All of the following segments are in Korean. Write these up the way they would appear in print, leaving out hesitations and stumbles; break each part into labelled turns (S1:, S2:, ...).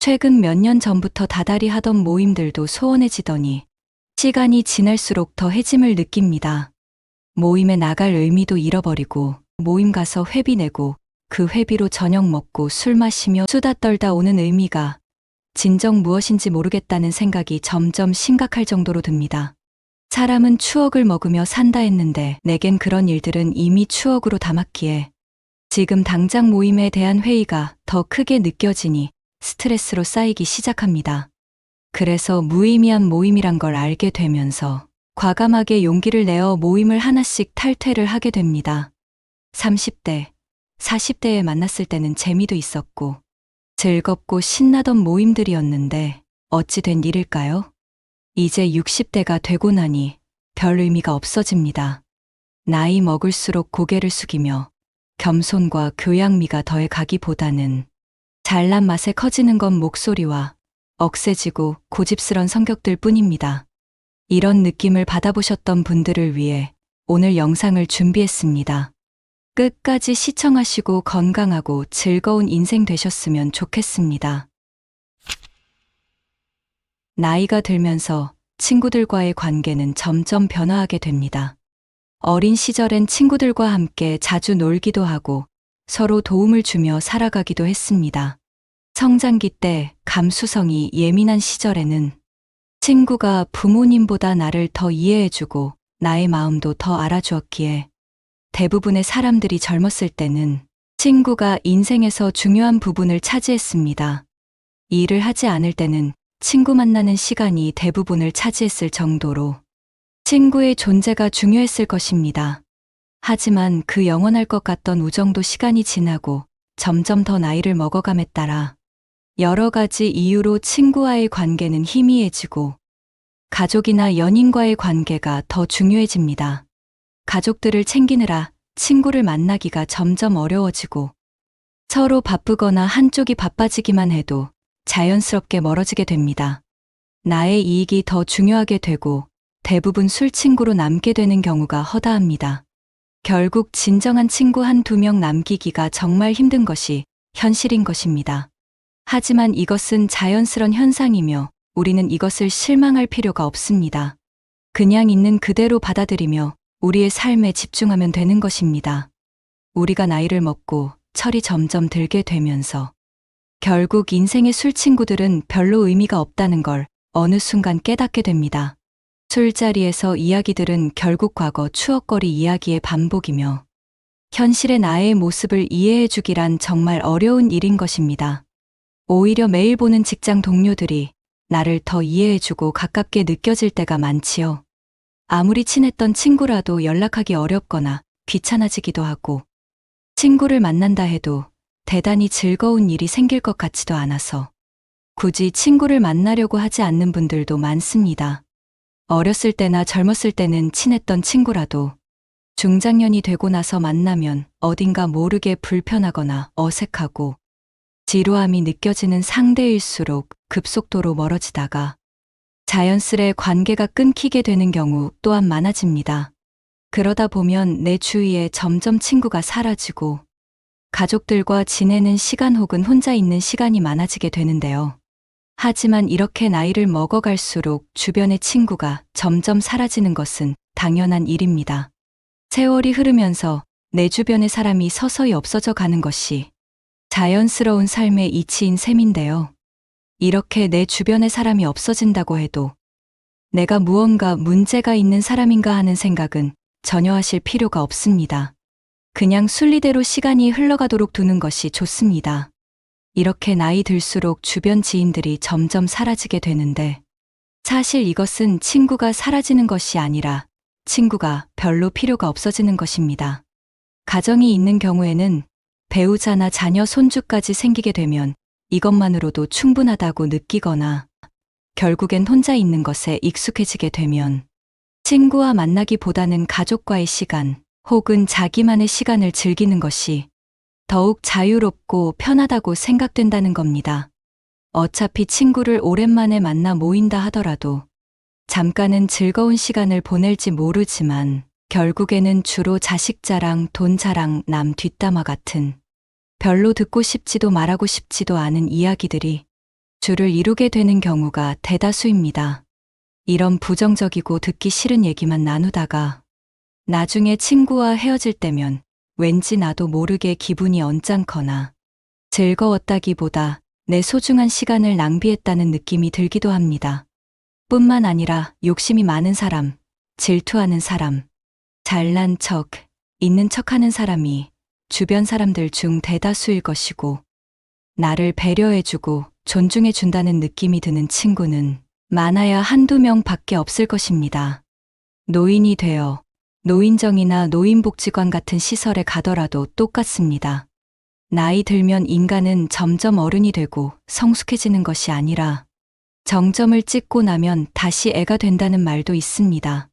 S1: 최근 몇 년 전부터 다달이 하던 모임들도 소원해지더니 시간이 지날수록 더 해짐을 느낍니다. 모임에 나갈 의미도 잃어버리고 모임 가서 회비 내고 그 회비로 저녁 먹고 술 마시며 수다 떨다 오는 의미가 진정 무엇인지 모르겠다는 생각이 점점 심각할 정도로 듭니다. 사람은 추억을 먹으며 산다 했는데 내겐 그런 일들은 이미 추억으로 담았기에 지금 당장 모임에 대한 회의가 더 크게 느껴지니 스트레스로 쌓이기 시작합니다. 그래서 무의미한 모임이란 걸 알게 되면서 과감하게 용기를 내어 모임을 하나씩 탈퇴를 하게 됩니다. 30대, 40대에 만났을 때는 재미도 있었고 즐겁고 신나던 모임들이었는데 어찌 된 일일까요? 이제 60대가 되고 나니 별 의미가 없어집니다. 나이 먹을수록 고개를 숙이며 겸손과 교양미가 더해 가기보다는 잘난 맛에 커지는 건 목소리와 억세지고 고집스런 성격들 뿐입니다. 이런 느낌을 받아보셨던 분들을 위해 오늘 영상을 준비했습니다. 끝까지 시청하시고 건강하고 즐거운 인생 되셨으면 좋겠습니다. 나이가 들면서 친구들과의 관계는 점점 변화하게 됩니다. 어린 시절엔 친구들과 함께 자주 놀기도 하고 서로 도움을 주며 살아가기도 했습니다. 성장기 때 감수성이 예민한 시절에는 친구가 부모님보다 나를 더 이해해주고 나의 마음도 더 알아주었기에 대부분의 사람들이 젊었을 때는 친구가 인생에서 중요한 부분을 차지했습니다. 일을 하지 않을 때는 친구 만나는 시간이 대부분을 차지했을 정도로 친구의 존재가 중요했을 것입니다. 하지만 그 영원할 것 같던 우정도 시간이 지나고 점점 더 나이를 먹어감에 따라 여러 가지 이유로 친구와의 관계는 희미해지고 가족이나 연인과의 관계가 더 중요해집니다. 가족들을 챙기느라 친구를 만나기가 점점 어려워지고 서로 바쁘거나 한쪽이 바빠지기만 해도 자연스럽게 멀어지게 됩니다. 나의 이익이 더 중요하게 되고 대부분 술 친구로 남게 되는 경우가 허다합니다. 결국 진정한 친구 한두 명 남기기가 정말 힘든 것이 현실인 것입니다. 하지만 이것은 자연스런 현상이며 우리는 이것을 실망할 필요가 없습니다. 그냥 있는 그대로 받아들이며 우리의 삶에 집중하면 되는 것입니다. 우리가 나이를 먹고 철이 점점 들게 되면서 결국 인생의 술 친구들은 별로 의미가 없다는 걸 어느 순간 깨닫게 됩니다. 술자리에서 이야기들은 결국 과거 추억거리 이야기의 반복이며 현실의 나의 모습을 이해해주기란 정말 어려운 일인 것입니다. 오히려 매일 보는 직장 동료들이 나를 더 이해해주고 가깝게 느껴질 때가 많지요. 아무리 친했던 친구라도 연락하기 어렵거나 귀찮아지기도 하고 친구를 만난다 해도 대단히 즐거운 일이 생길 것 같지도 않아서 굳이 친구를 만나려고 하지 않는 분들도 많습니다. 어렸을 때나 젊었을 때는 친했던 친구라도 중장년이 되고 나서 만나면 어딘가 모르게 불편하거나 어색하고 지루함이 느껴지는 상대일수록 급속도로 멀어지다가 자연스레 관계가 끊기게 되는 경우 또한 많아집니다. 그러다 보면 내 주위에 점점 친구가 사라지고 가족들과 지내는 시간 혹은 혼자 있는 시간이 많아지게 되는데요. 하지만 이렇게 나이를 먹어갈수록 주변의 친구가 점점 사라지는 것은 당연한 일입니다. 세월이 흐르면서 내 주변의 사람이 서서히 없어져 가는 것이 자연스러운 삶의 이치인 셈인데요. 이렇게 내 주변의 사람이 없어진다고 해도 내가 무언가 문제가 있는 사람인가 하는 생각은 전혀 하실 필요가 없습니다. 그냥 순리대로 시간이 흘러가도록 두는 것이 좋습니다. 이렇게 나이 들수록 주변 지인들이 점점 사라지게 되는데 사실 이것은 친구가 사라지는 것이 아니라 친구가 별로 필요가 없어지는 것입니다. 가정이 있는 경우에는 배우자나 자녀, 손주까지 생기게 되면 이것만으로도 충분하다고 느끼거나 결국엔 혼자 있는 것에 익숙해지게 되면 친구와 만나기보다는 가족과의 시간 혹은 자기만의 시간을 즐기는 것이 더욱 자유롭고 편하다고 생각된다는 겁니다. 어차피 친구를 오랜만에 만나 모인다 하더라도 잠깐은 즐거운 시간을 보낼지 모르지만 결국에는 주로 자식 자랑, 돈 자랑, 남 뒷담화 같은 별로 듣고 싶지도 말하고 싶지도 않은 이야기들이 줄을 이루게 되는 경우가 대다수입니다. 이런 부정적이고 듣기 싫은 얘기만 나누다가 나중에 친구와 헤어질 때면 왠지 나도 모르게 기분이 언짢거나 즐거웠다기보다 내 소중한 시간을 낭비했다는 느낌이 들기도 합니다. 뿐만 아니라 욕심이 많은 사람, 질투하는 사람, 잘난 척, 있는 척하는 사람이 주변 사람들 중 대다수일 것이고, 나를 배려해주고 존중해준다는 느낌이 드는 친구는 많아야 한두 명 밖에 없을 것입니다. 노인이 되어 노인정이나 노인복지관 같은 시설에 가더라도 똑같습니다. 나이 들면 인간은 점점 어른이 되고 성숙해지는 것이 아니라 정점을 찍고 나면 다시 애가 된다는 말도 있습니다.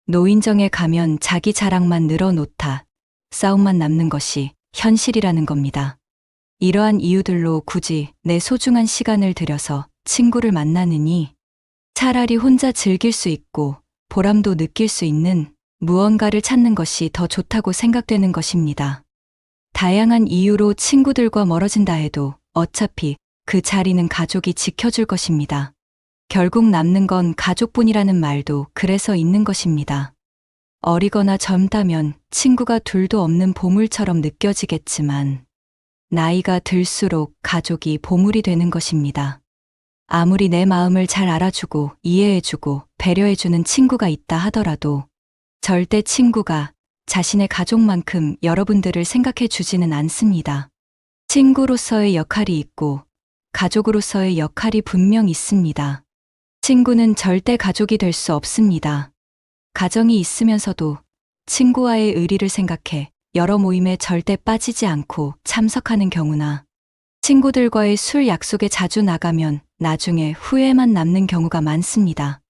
S1: 노인정에 가면 자기 자랑만 늘어놓다 싸움만 남는 것이 현실이라는 겁니다. 이러한 이유들로 굳이 내 소중한 시간을 들여서 친구를 만나느니 차라리 혼자 즐길 수 있고 보람도 느낄 수 있는 무언가를 찾는 것이 더 좋다고 생각되는 것입니다. 다양한 이유로 친구들과 멀어진다 해도 어차피 그 자리는 가족이 지켜줄 것입니다. 결국 남는 건 가족뿐이라는 말도 그래서 있는 것입니다. 어리거나 젊다면 친구가 둘도 없는 보물처럼 느껴지겠지만 나이가 들수록 가족이 보물이 되는 것입니다. 아무리 내 마음을 잘 알아주고 이해해주고 배려해주는 친구가 있다 하더라도 절대 친구가 자신의 가족만큼 여러분들을 생각해 주지는 않습니다. 친구로서의 역할이 있고 가족으로서의 역할이 분명 있습니다. 친구는 절대 가족이 될 수 없습니다. 가정이 있으면서도 친구와의 의리를 생각해 여러 모임에 절대 빠지지 않고 참석하는 경우나 친구들과의 술 약속에 자주 나가면 나중에 후회만 남는 경우가 많습니다.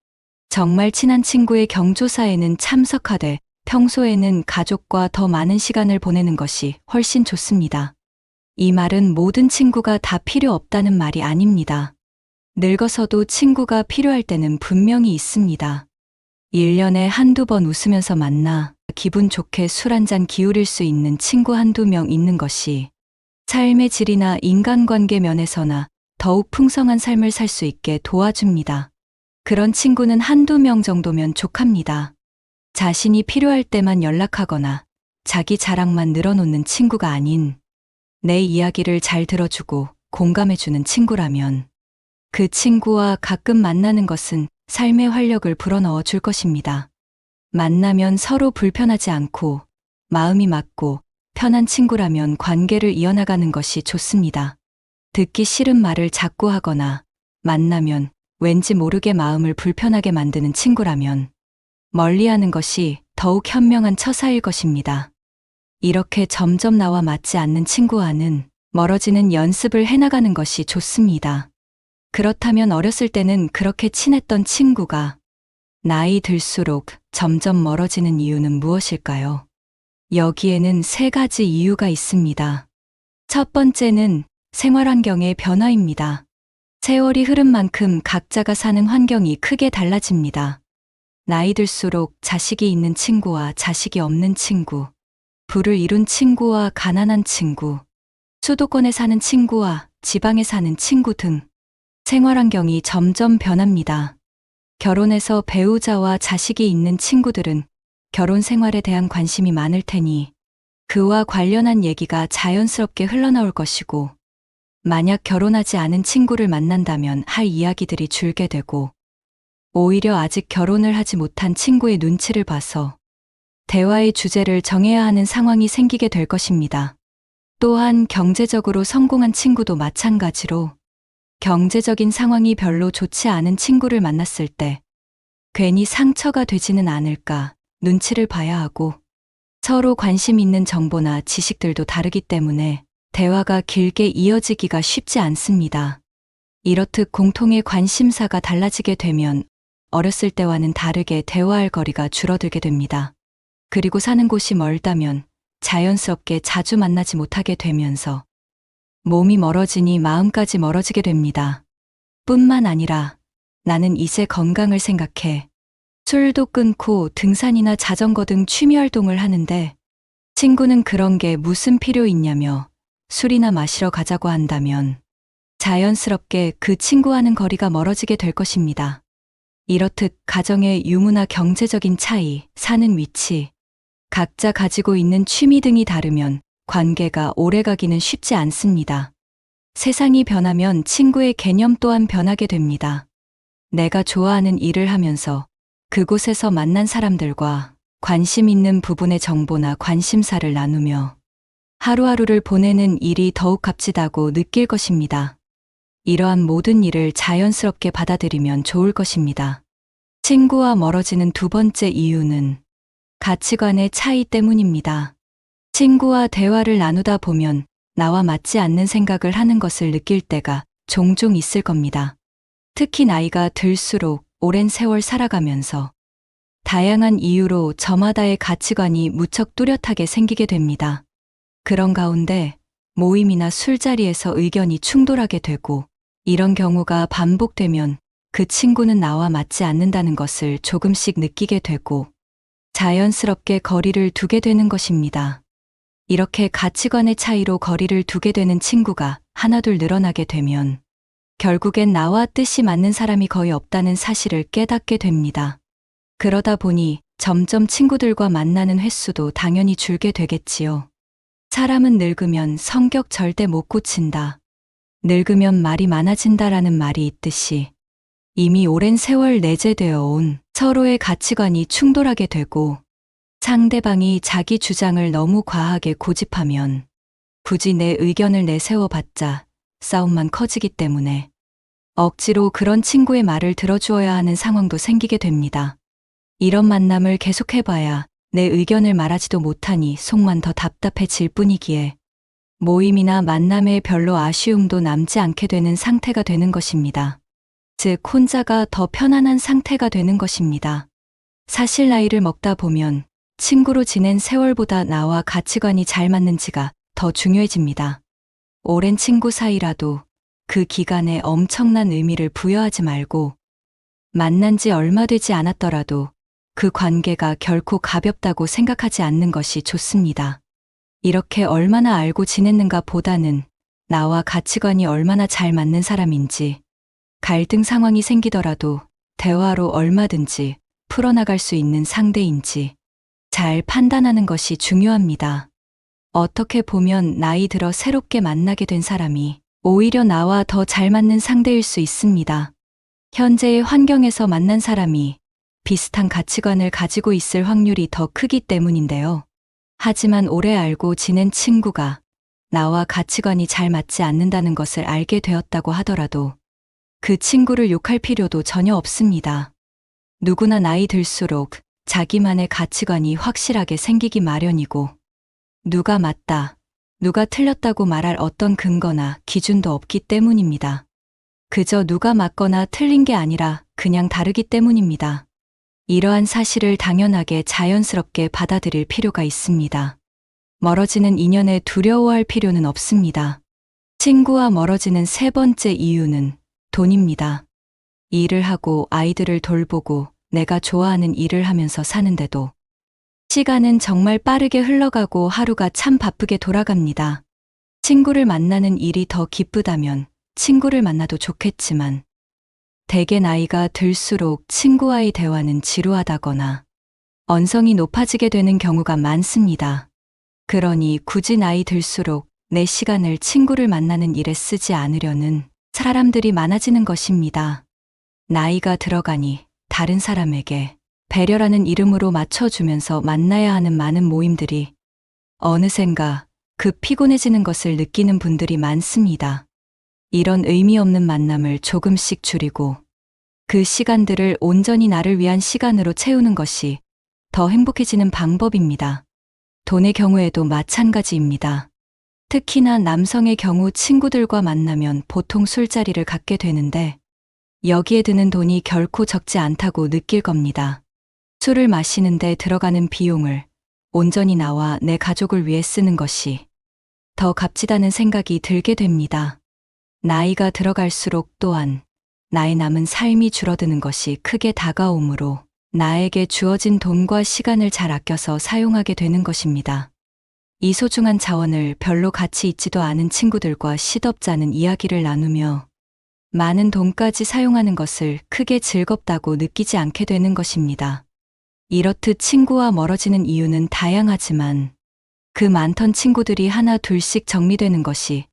S1: 정말 친한 친구의 경조사에는 참석하되 평소에는 가족과 더 많은 시간을 보내는 것이 훨씬 좋습니다. 이 말은 모든 친구가 다 필요 없다는 말이 아닙니다. 늙어서도 친구가 필요할 때는 분명히 있습니다. 1년에 한두 번 웃으면서 만나 기분 좋게 술 한잔 기울일 수 있는 친구 한두 명 있는 것이 삶의 질이나 인간관계 면에서나 더욱 풍성한 삶을 살 수 있게 도와줍니다. 그런 친구는 한두 명 정도면 족합니다. 자신이 필요할 때만 연락하거나 자기 자랑만 늘어놓는 친구가 아닌 내 이야기를 잘 들어주고 공감해주는 친구라면 그 친구와 가끔 만나는 것은 삶의 활력을 불어넣어 줄 것입니다. 만나면 서로 불편하지 않고 마음이 맞고 편한 친구라면 관계를 이어나가는 것이 좋습니다. 듣기 싫은 말을 자꾸 하거나 만나면 왠지 모르게 마음을 불편하게 만드는 친구라면 멀리하는 것이 더욱 현명한 처사일 것입니다. 이렇게 점점 나와 맞지 않는 친구와는 멀어지는 연습을 해나가는 것이 좋습니다. 그렇다면 어렸을 때는 그렇게 친했던 친구가 나이 들수록 점점 멀어지는 이유는 무엇일까요? 여기에는 3가지 이유가 있습니다. 첫 번째는 생활 환경의 변화입니다. 세월이 흐른 만큼 각자가 사는 환경이 크게 달라집니다. 나이 들수록 자식이 있는 친구와 자식이 없는 친구, 부를 이룬 친구와 가난한 친구, 수도권에 사는 친구와 지방에 사는 친구 등 생활 환경이 점점 변합니다. 결혼해서 배우자와 자식이 있는 친구들은 결혼 생활에 대한 관심이 많을 테니 그와 관련한 얘기가 자연스럽게 흘러나올 것이고, 만약 결혼하지 않은 친구를 만난다면 할 이야기들이 줄게 되고, 오히려 아직 결혼을 하지 못한 친구의 눈치를 봐서 대화의 주제를 정해야 하는 상황이 생기게 될 것입니다. 또한 경제적으로 성공한 친구도 마찬가지로 경제적인 상황이 별로 좋지 않은 친구를 만났을 때 괜히 상처가 되지는 않을까 눈치를 봐야 하고, 서로 관심 있는 정보나 지식들도 다르기 때문에 대화가 길게 이어지기가 쉽지 않습니다. 이렇듯 공통의 관심사가 달라지게 되면 어렸을 때와는 다르게 대화할 거리가 줄어들게 됩니다. 그리고 사는 곳이 멀다면 자연스럽게 자주 만나지 못하게 되면서 몸이 멀어지니 마음까지 멀어지게 됩니다. 뿐만 아니라 나는 이제 건강을 생각해 술도 끊고 등산이나 자전거 등 취미 활동을 하는데 친구는 그런 게 무슨 필요 있냐며 술이나 마시러 가자고 한다면 자연스럽게 그 친구와는 거리가 멀어지게 될 것입니다. 이렇듯 가정의 유무나 경제적인 차이, 사는 위치, 각자 가지고 있는 취미 등이 다르면 관계가 오래가기는 쉽지 않습니다. 세상이 변하면 친구의 개념 또한 변하게 됩니다. 내가 좋아하는 일을 하면서 그곳에서 만난 사람들과 관심 있는 부분의 정보나 관심사를 나누며 하루하루를 보내는 일이 더욱 값지다고 느낄 것입니다. 이러한 모든 일을 자연스럽게 받아들이면 좋을 것입니다. 친구와 멀어지는 두 번째 이유는 가치관의 차이 때문입니다. 친구와 대화를 나누다 보면 나와 맞지 않는 생각을 하는 것을 느낄 때가 종종 있을 겁니다. 특히 나이가 들수록 오랜 세월 살아가면서 다양한 이유로 저마다의 가치관이 무척 뚜렷하게 생기게 됩니다. 그런 가운데 모임이나 술자리에서 의견이 충돌하게 되고 이런 경우가 반복되면 그 친구는 나와 맞지 않는다는 것을 조금씩 느끼게 되고 자연스럽게 거리를 두게 되는 것입니다. 이렇게 가치관의 차이로 거리를 두게 되는 친구가 하나둘 늘어나게 되면 결국엔 나와 뜻이 맞는 사람이 거의 없다는 사실을 깨닫게 됩니다. 그러다 보니 점점 친구들과 만나는 횟수도 당연히 줄게 되겠지요. 사람은 늙으면 성격 절대 못 고친다. 늙으면 말이 많아진다라는 말이 있듯이 이미 오랜 세월 내재되어 온 서로의 가치관이 충돌하게 되고 상대방이 자기 주장을 너무 과하게 고집하면 굳이 내 의견을 내세워봤자 싸움만 커지기 때문에 억지로 그런 친구의 말을 들어주어야 하는 상황도 생기게 됩니다. 이런 만남을 계속해봐야 내 의견을 말하지도 못하니 속만 더 답답해질 뿐이기에 모임이나 만남에 별로 아쉬움도 남지 않게 되는 상태가 되는 것입니다. 즉, 혼자가 더 편안한 상태가 되는 것입니다. 사실 나이를 먹다 보면 친구로 지낸 세월보다 나와 가치관이 잘 맞는지가 더 중요해집니다. 오랜 친구 사이라도 그 기간에 엄청난 의미를 부여하지 말고 만난 지 얼마 되지 않았더라도 그 관계가 결코 가볍다고 생각하지 않는 것이 좋습니다. 이렇게 얼마나 알고 지냈는가 보다는 나와 가치관이 얼마나 잘 맞는 사람인지, 갈등 상황이 생기더라도 대화로 얼마든지 풀어나갈 수 있는 상대인지 잘 판단하는 것이 중요합니다. 어떻게 보면 나이 들어 새롭게 만나게 된 사람이 오히려 나와 더 잘 맞는 상대일 수 있습니다. 현재의 환경에서 만난 사람이 비슷한 가치관을 가지고 있을 확률이 더 크기 때문인데요. 하지만 오래 알고 지낸 친구가 나와 가치관이 잘 맞지 않는다는 것을 알게 되었다고 하더라도 그 친구를 욕할 필요도 전혀 없습니다. 누구나 나이 들수록 자기만의 가치관이 확실하게 생기기 마련이고 누가 맞다, 누가 틀렸다고 말할 어떤 근거나 기준도 없기 때문입니다. 그저 누가 맞거나 틀린 게 아니라 그냥 다르기 때문입니다. 이러한 사실을 당연하게 자연스럽게 받아들일 필요가 있습니다. 멀어지는 인연에 두려워할 필요는 없습니다. 친구와 멀어지는 세 번째 이유는 돈입니다. 일을 하고 아이들을 돌보고 내가 좋아하는 일을 하면서 사는데도 시간은 정말 빠르게 흘러가고 하루가 참 바쁘게 돌아갑니다. 친구를 만나는 일이 더 기쁘다면 친구를 만나도 좋겠지만 대개 나이가 들수록 친구와의 대화는 지루하다거나 언성이 높아지게 되는 경우가 많습니다. 그러니 굳이 나이 들수록 내 시간을 친구를 만나는 일에 쓰지 않으려는 사람들이 많아지는 것입니다. 나이가 들어가니 다른 사람에게 배려라는 이름으로 맞춰주면서 만나야 하는 많은 모임들이 어느샌가 급 피곤해지는 것을 느끼는 분들이 많습니다. 이런 의미 없는 만남을 조금씩 줄이고 그 시간들을 온전히 나를 위한 시간으로 채우는 것이 더 행복해지는 방법입니다. 돈의 경우에도 마찬가지입니다. 특히나 남성의 경우 친구들과 만나면 보통 술자리를 갖게 되는데 여기에 드는 돈이 결코 적지 않다고 느낄 겁니다. 술을 마시는데 들어가는 비용을 온전히 나와 내 가족을 위해 쓰는 것이 더 값지다는 생각이 들게 됩니다. 나이가 들어갈수록 또한 나의 남은 삶이 줄어드는 것이 크게 다가오므로 나에게 주어진 돈과 시간을 잘 아껴서 사용하게 되는 것입니다. 이 소중한 자원을 별로 가치 있지도 않은 친구들과 시덥잖은 이야기를 나누며 많은 돈까지 사용하는 것을 크게 즐겁다고 느끼지 않게 되는 것입니다. 이렇듯 친구와 멀어지는 이유는 다양하지만 그 많던 친구들이 하나 둘씩 정리되는 것이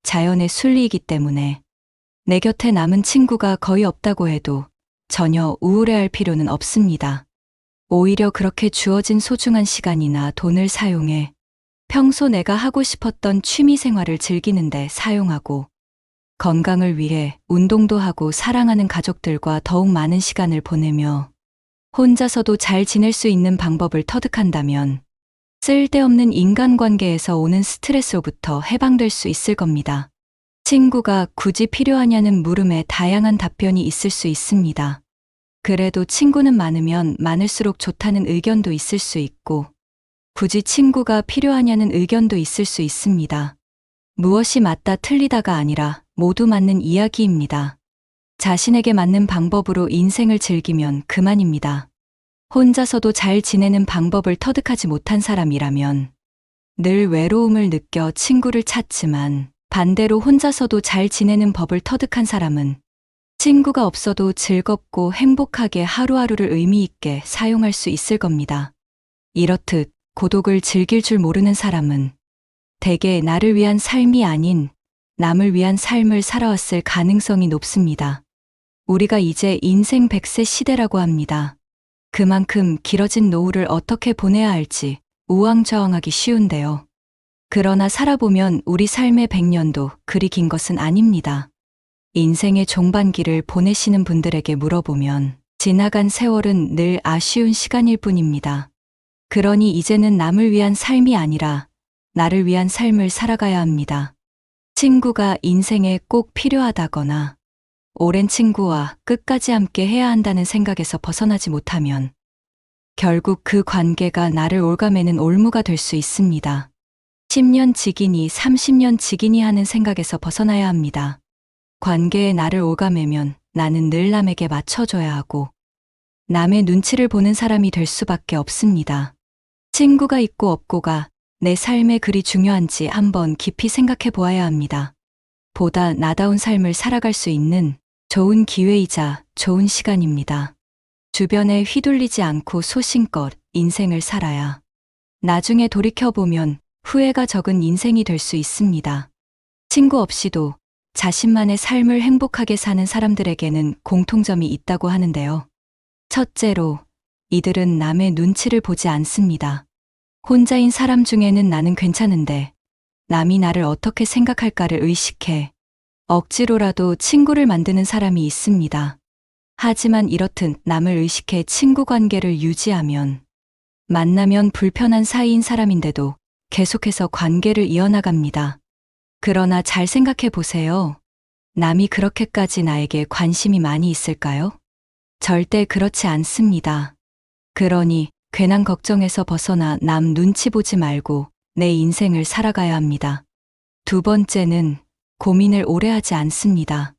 S1: 자연의 순리이기 때문에 내 곁에 남은 친구가 거의 없다고 해도 전혀 우울해할 필요는 없습니다. 오히려 그렇게 주어진 소중한 시간이나 돈을 사용해 평소 내가 하고 싶었던 취미 생활을 즐기는데 사용하고 건강을 위해 운동도 하고 사랑하는 가족들과 더욱 많은 시간을 보내며 혼자서도 잘 지낼 수 있는 방법을 터득한다면 쓸데없는 인간관계에서 오는 스트레스로부터 해방될 수 있을 겁니다. 친구가 굳이 필요하냐는 물음에 다양한 답변이 있을 수 있습니다. 그래도 친구는 많으면 많을수록 좋다는 의견도 있을 수 있고 굳이 친구가 필요하냐는 의견도 있을 수 있습니다. 무엇이 맞다 틀리다가 아니라 모두 맞는 이야기입니다. 자신에게 맞는 방법으로 인생을 즐기면 그만입니다. 혼자서도 잘 지내는 방법을 터득하지 못한 사람이라면 늘 외로움을 느껴 친구를 찾지만 반대로 혼자서도 잘 지내는 법을 터득한 사람은 친구가 없어도 즐겁고 행복하게 하루하루를 의미 있게 사용할 수 있을 겁니다. 이렇듯 고독을 즐길 줄 모르는 사람은 대개 나를 위한 삶이 아닌 남을 위한 삶을 살아왔을 가능성이 높습니다. 우리가 이제 인생 100세 시대라고 합니다. 그만큼 길어진 노후를 어떻게 보내야 할지 우왕좌왕하기 쉬운데요. 그러나 살아보면 우리 삶의 100년도 그리 긴 것은 아닙니다. 인생의 종반기를 보내시는 분들에게 물어보면 지나간 세월은 늘 아쉬운 시간일 뿐입니다. 그러니 이제는 남을 위한 삶이 아니라 나를 위한 삶을 살아가야 합니다. 친구가 인생에 꼭 필요하다거나 오랜 친구와 끝까지 함께 해야 한다는 생각에서 벗어나지 못하면 결국 그 관계가 나를 올가매는 올무가 될 수 있습니다. 10년 지기니 30년 지기니 하는 생각에서 벗어나야 합니다. 관계에 나를 올가매면 나는 늘 남에게 맞춰줘야 하고 남의 눈치를 보는 사람이 될 수밖에 없습니다. 친구가 있고 없고가 내 삶에 그리 중요한지 한번 깊이 생각해 보아야 합니다. 보다 나다운 삶을 살아갈 수 있는 좋은 기회이자 좋은 시간입니다. 주변에 휘둘리지 않고 소신껏 인생을 살아야 나중에 돌이켜보면 후회가 적은 인생이 될 수 있습니다. 친구 없이도 자신만의 삶을 행복하게 사는 사람들에게는 공통점이 있다고 하는데요. 첫째로, 이들은 남의 눈치를 보지 않습니다. 혼자인 사람 중에는 나는 괜찮은데 남이 나를 어떻게 생각할까를 의식해 억지로라도 친구를 만드는 사람이 있습니다. 하지만 이렇듯 남을 의식해 친구 관계를 유지하면 만나면 불편한 사이인 사람인데도 계속해서 관계를 이어나갑니다. 그러나 잘 생각해 보세요. 남이 그렇게까지 나에게 관심이 많이 있을까요? 절대 그렇지 않습니다. 그러니 괜한 걱정에서 벗어나 남 눈치 보지 말고 내 인생을 살아가야 합니다. 두 번째는 고민을 오래 하지 않습니다.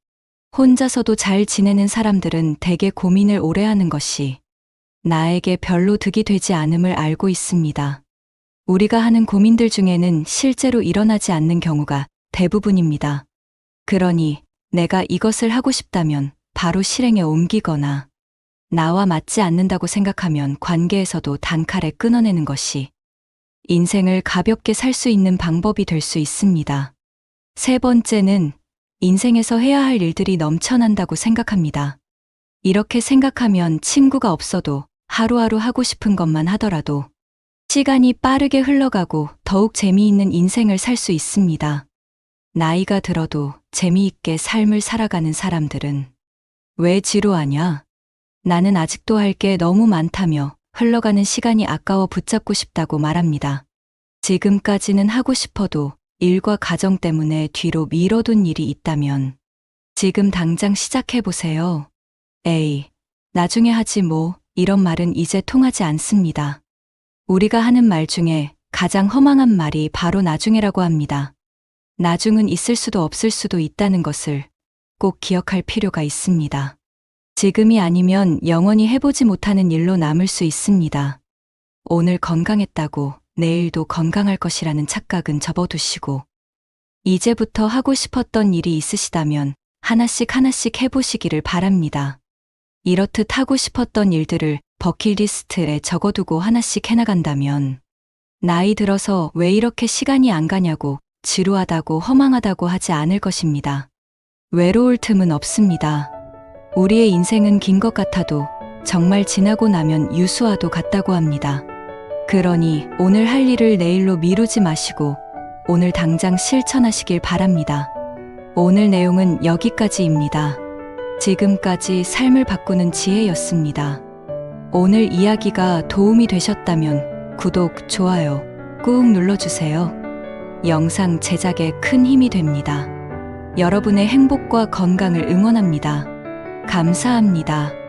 S1: 혼자서도 잘 지내는 사람들은 대개 고민을 오래 하는 것이 나에게 별로 득이 되지 않음을 알고 있습니다. 우리가 하는 고민들 중에는 실제로 일어나지 않는 경우가 대부분입니다. 그러니 내가 이것을 하고 싶다면 바로 실행에 옮기거나 나와 맞지 않는다고 생각하면 관계에서도 단칼에 끊어내는 것이 인생을 가볍게 살 수 있는 방법이 될 수 있습니다. 세 번째는 인생에서 해야 할 일들이 넘쳐난다고 생각합니다. 이렇게 생각하면 친구가 없어도 하루하루 하고 싶은 것만 하더라도 시간이 빠르게 흘러가고 더욱 재미있는 인생을 살 수 있습니다. 나이가 들어도 재미있게 삶을 살아가는 사람들은 왜 지루하냐? 나는 아직도 할 게 너무 많다며 흘러가는 시간이 아까워 붙잡고 싶다고 말합니다. 지금까지는 하고 싶어도 일과 가정 때문에 뒤로 미뤄둔 일이 있다면 지금 당장 시작해보세요. 에이, 나중에 하지 뭐, 이런 말은 이제 통하지 않습니다. 우리가 하는 말 중에 가장 허망한 말이 바로 나중에라고 합니다. 나중은 있을 수도 없을 수도 있다는 것을 꼭 기억할 필요가 있습니다. 지금이 아니면 영원히 해보지 못하는 일로 남을 수 있습니다. 오늘 건강했다고 내일도 건강할 것이라는 착각은 접어두시고, 이제부터 하고 싶었던 일이 있으시다면 하나씩 하나씩 해보시기를 바랍니다. 이렇듯 하고 싶었던 일들을 버킷리스트에 적어두고 하나씩 해나간다면 나이 들어서 왜 이렇게 시간이 안 가냐고 지루하다고 허망하다고 하지 않을 것입니다. 외로울 틈은 없습니다. 우리의 인생은 긴 것 같아도 정말 지나고 나면 유수와도 같다고 합니다. 그러니 오늘 할 일을 내일로 미루지 마시고 오늘 당장 실천하시길 바랍니다. 오늘 내용은 여기까지입니다. 지금까지 삶을 바꾸는 지혜였습니다. 오늘 이야기가 도움이 되셨다면 구독, 좋아요 꾹 눌러주세요. 영상 제작에 큰 힘이 됩니다. 여러분의 행복과 건강을 응원합니다. 감사합니다.